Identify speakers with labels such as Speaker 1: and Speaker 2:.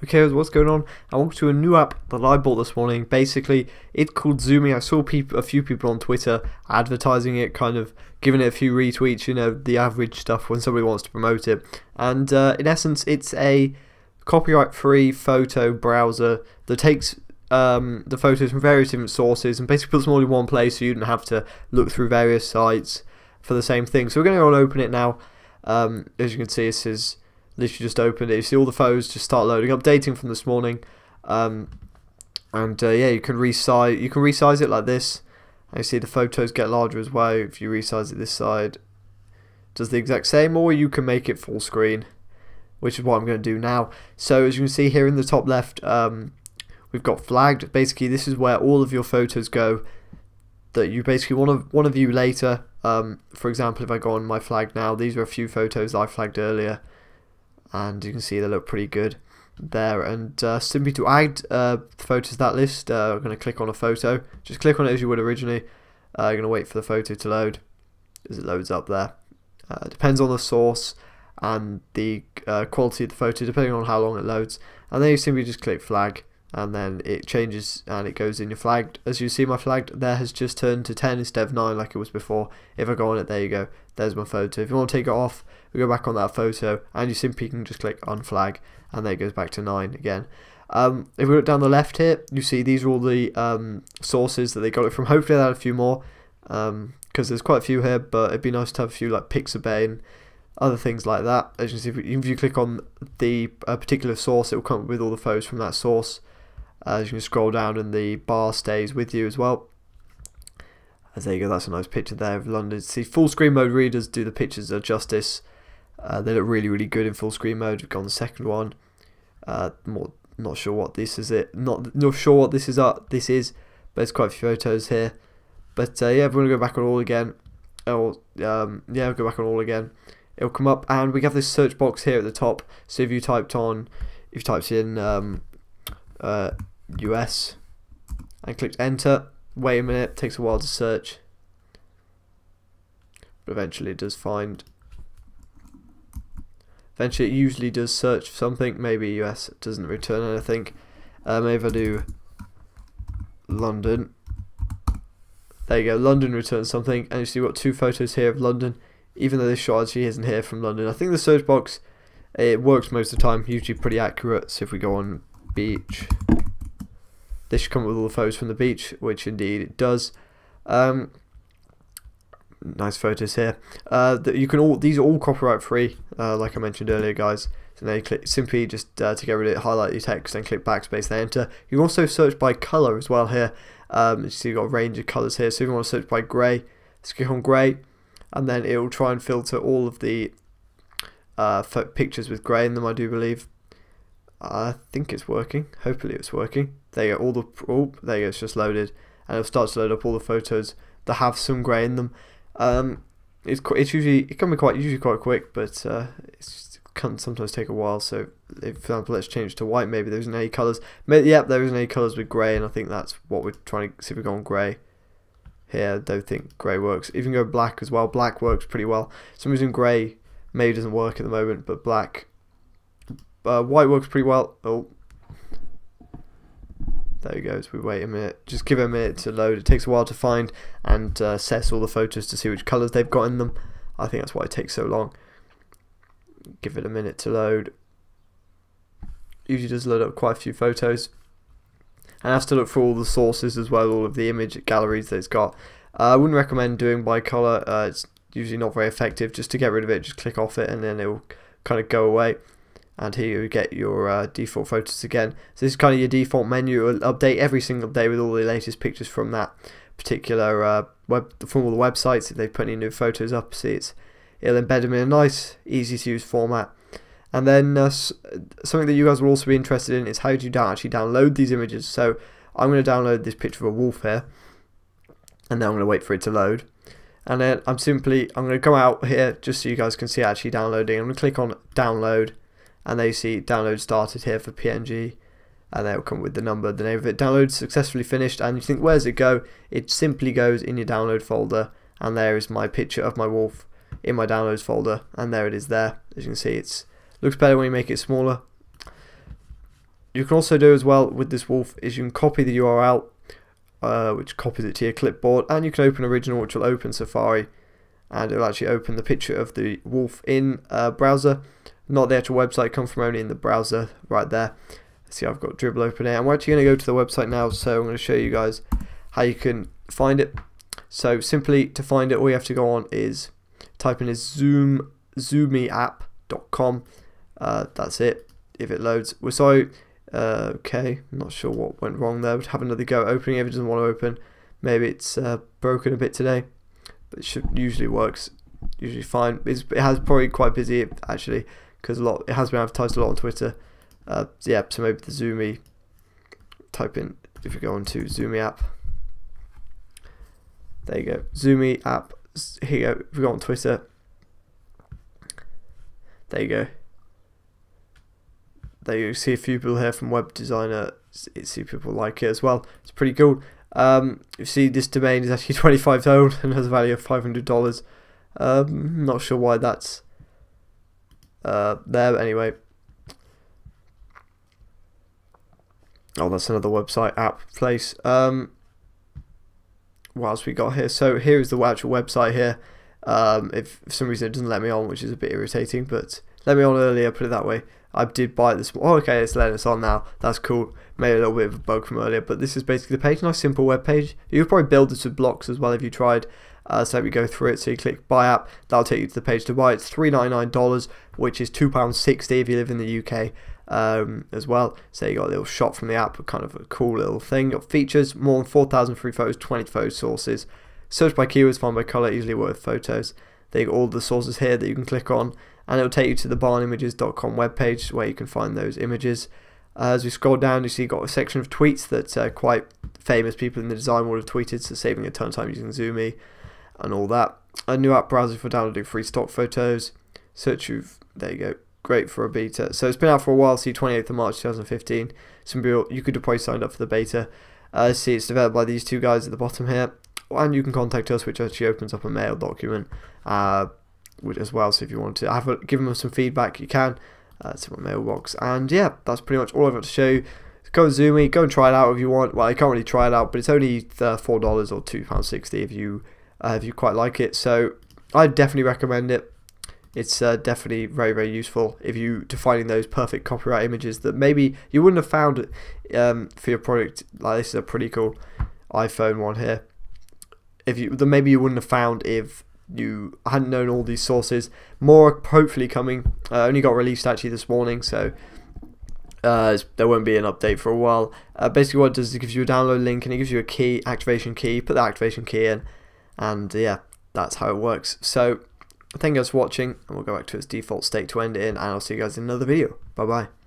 Speaker 1: Okay, what's going on? I welcome to a new app that I bought this morning. Basically, it's called Zoommy. I saw a few people on Twitter advertising it, kind of giving it a few retweets, you know, the average stuff when somebody wants to promote it. And in essence, it's a copyright-free photo browser that takes the photos from various different sources and basically puts them all in one place so you don't have to look through various sites for the same thing. So we're going to go and open it now. As you can see, this is literally just opened it. You see all the photos just start loading, updating from this morning. Yeah, you can resize it like this. And you see the photos get larger as well. If you resize it this side, it does the exact same, or you can make it full screen, which is what I'm going to do now. So as you can see here in the top left, we've got flagged. Basically, this is where all of your photos go that you basically want to view later. For example, if I go on my flag now, these are a few photos I flagged earlier, and you can see they look pretty good there. And simply to add photos to that list, I'm going to click on a photo. Just click on it as you would originally. I'm going to wait for the photo to load as it loads up there. Depends on the source and the quality of the photo, depending on how long it loads. And then you simply just click flag, and then it changes and it goes in your flagged. As you see, my flagged there has just turned to 10 instead of 9 like it was before. If I go on it, there you go, there's my photo. If you want to take it off, we go back on that photo and you simply can just click unflag, and there it goes back to 9 again. If we look down the left here, you see these are all the sources that they got it from. Hopefully they had a few more, because there's quite a few here, but it'd be nice to have a few like Pixabay and other things like that. As you can see, if you click on the particular source, it will come up with all the photos from that source. As you can scroll down and the bar stays with you as well. As there you go, that's a nice picture there of London. See, full screen mode readers do the pictures justice. They look really good in full screen mode. We've got the second one. Not sure what this is. Not sure what this is. This is, but it's quite a few photos here. But yeah, if we want to go back on all again, yeah, we'll go back on all again. It'll come up, and we have this search box here at the top. So if you typed in US and clicked enter, wait a minute, it takes a while to search, but eventually it does find. Eventually it usually does search for something. Maybe US doesn't return anything. Maybe if I do London, there you go, London returns something, and you see we've got two photos here of London, even though this shot actually isn't here from London. I think the search box, it works most of the time, usually pretty accurate. So if we go on beach, this should come up with all the photos from the beach, which indeed it does. Nice photos here. These are all copyright free, like I mentioned earlier, guys. So then you click simply just to get rid of it, highlight your text, then click backspace, then enter. You can also search by color as well here. You see you've got a range of colors here. So if you want to search by grey, just click on grey, and then it will try and filter all of the pictures with grey in them, I do believe. I think it's working. Hopefully it's working. There you go. There you go. It's just loaded, and it'll start to load up all the photos that have some grey in them. It can be usually quite quick, but it can sometimes take a while. So, if, for example, let's change to white. Maybe there isn't any colours. Yep, there isn't any colours with grey, and I think that's what we're trying to see. If we go on grey here, I don't think grey works. Even go black as well. Black works pretty well. For some reason grey maybe doesn't work at the moment, but black. White works pretty well. Oh, there we go. So we wait a minute. Just give it a minute to load. It takes a while to find and assess all the photos to see which colours they've got in them. I think that's why it takes so long. Give it a minute to load. Usually does load up quite a few photos. And has to look for all the sources as well, all of the image galleries that it's got. I wouldn't recommend doing by colour. It's usually not very effective. Just to get rid of it, just click off it, and then it will kind of go away. And here you get your default photos again. So this is kind of your default menu. It will update every single day with all the latest pictures from that particular from all the websites. If they put any new photos up, see it'll embed them in a nice, easy to use format. And then something that you guys will also be interested in is how do you actually download these images. So I'm going to download this picture of a wolf here, and then I'm going to wait for it to load. And then I'm going to go out here just so you guys can see it actually downloading. I'm going to click on download. And there you see download started here for PNG, and then it will come with the name of it. Download successfully finished, and you think, where's it go? It simply goes in your download folder, and there is my picture of my wolf in my downloads folder, and there it is there. As you can see, it looks better when you make it smaller. you can also do as well with this wolf is you can copy the URL, which copies it to your clipboard, and you can open original, which will open Safari, and it will actually open the picture of the wolf in browser, not the actual website. Come from only in the browser right there. See, I've got Dribble open here, and we're actually going to go to the website now, so I'm going to show you guys how you can find it. So simply to find it, all you have to go on is type in zoomyapp.com. That's it. If it loads, we're sorry. Okay, I'm not sure what went wrong there. We'd have another go opening if it doesn't want to open. Maybe it's broken a bit today, but it usually works usually fine. It has probably quite busy actually, because it has been advertised a lot on Twitter. Yeah, so maybe the Zoommy, type in, if you go on to Zoommy App, there you go, Zoommy App, here you go, if you go on Twitter, there you go. There you see a few people here from Web Designer, see people like it as well. It's pretty cool. You see this domain is actually 25 years old and has a value of $500. Not sure why that's there, but anyway. Oh, that's another website app place. What else we got here? So here is the actual website here. If for some reason it doesn't let me on, which is a bit irritating, but let me on earlier, put it that way. I did buy it this morning. Oh, okay, it's letting us on now. That's cool. Maybe a little bit of a bug from earlier, but this is basically the page. Nice simple web page. You could probably build this with blocks as well if you tried. So let me go through it. So you click buy app. That'll take you to the page to buy. It's $3.99, which is £2.60 if you live in the UK. As well. So you got a little shot from the app, kind of a cool little thing. Got features, more than 4,000 free photos, 20 photo sources. Search by keywords, find by colour, easily work with photos. They got all the sources here that you can click on, and it'll take you to the barnimages.com webpage where you can find those images. As we scroll down, you see you've got a section of tweets that quite famous people in the design world have tweeted, so saving a ton of time using Zoommy and all that. A new app browser for downloading free stock photos. Search there you go. Great for a beta. So it's been out for a while. See, 28th of March 2015. Some people, you could have probably signed up for the beta. See, it's developed by these two guys at the bottom here, and you can contact us, which actually opens up a mail document as well. So if you want to give them some feedback, you can. It's in my mailbox, and yeah, that's pretty much all I've got to show you. Go to Zoommy, go and try it out if you want. Well, you can't really try it out, but it's only $4 or £2.60 if you quite like it. So I'd definitely recommend it. It's definitely very, very useful if you finding those perfect copyright images that maybe you wouldn't have found for your product. Like this is a pretty cool iPhone one here. Maybe you wouldn't have found if you hadn't known all these sources. More hopefully coming. Only got released actually this morning, so there won't be an update for a while. Basically, what it does is it gives you a download link and it gives you a key, activation key. Put the activation key in, and yeah, that's how it works. So thank you guys for watching, and we'll go back to its default state to end it in, and I'll see you guys in another video. Bye bye.